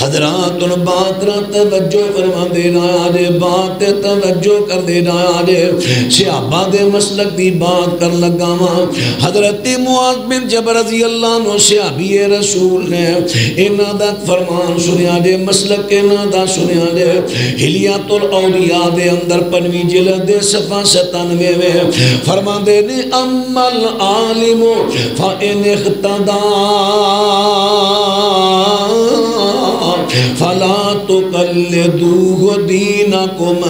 حضرات ان بات را توجہ فرما دینا آجے، بات توجہ کر دینا آجے، صحابہ دے مسلک دی بات کر لگا ماں۔ حضرت معاذ بن جبل رضی اللہ عنہ صحابی رسول نے انہاں دا فرمان سنیا جے، مسلک انہاں دا سنیا جے۔ حلیات الاولیاء دے اندر 5ویں جلد صفحہ 97 میں فرما دے نے اما العالم فإن اقتدى فلا تقلدوه دینکم،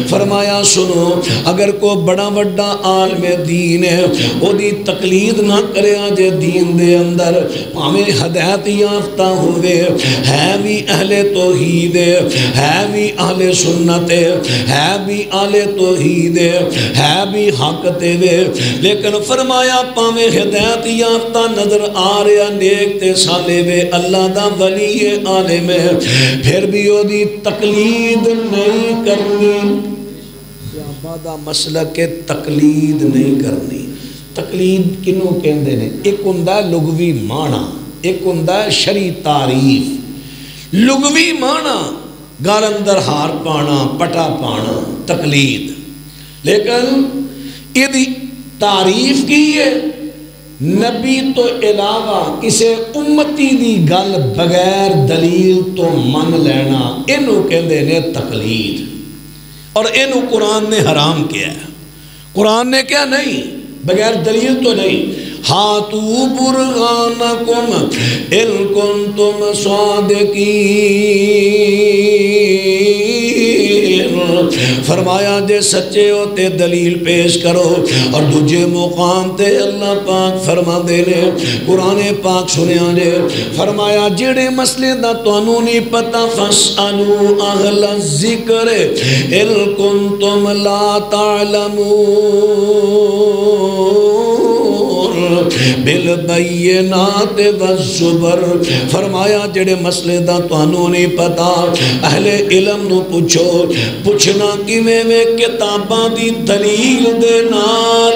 فرمایا سنو اگر کو بڑا وڈا عالم دین ہے او دی تقلید نہ کرے آجے دین دے اندر، ہمیں ہدایت یافتہ ہوئے، ہے بھی اہل توحید ہے بھی اہل سنت ہے بھی اہل توحید ہے بھی حق تے وے، لیکن فرمایا پاویں ہدایت یافتہ نظر آ رہا نیک تے صالح وے، اللہ دا ولی عالم ہے، پھر بھی او دی تقلید نہیں کرنی۔ صحابہ دا مسلک ہے تقلید نہیں کرنی۔ تقلید کنوں کہندے نے؟ ایک ہوندا لغوی معنی، ایک ہوندا شرعی تعریف۔ لغوی معنی گال اندر ہار پانا، پٹا پانا، تقلید، لیکن یہ دی تعریف کی ہے نبی تو علاوہ کسے امتی دی گل بغیر دلیل تو من لینا، انہوں کہندے نے تقلید، اور انہوں قرآن نے حرام کیا ہے۔ قرآن نے کیا نہیں، بغیر دلیل تو نہیں، ہاتو برہانکم ان کنتم صادقین، فرمایا جے سچے ہوتے دلیل پیش کرو۔ اور دوجے مقام تے اللہ پاک فرما دینے قرآن پاک سنیا جے، فرمایا جڑے مسئلے دا توانوں نہیں پتا فاسألو اہل الذکر ان کنتم لا تعلمون بالبینات والزبر، فرمایا جڑے مسئلے دا توانوں نہیں پتا اہل علم نو پوچھو، پوچھنا کیویں میں کتاباں دی دلیل دے نال۔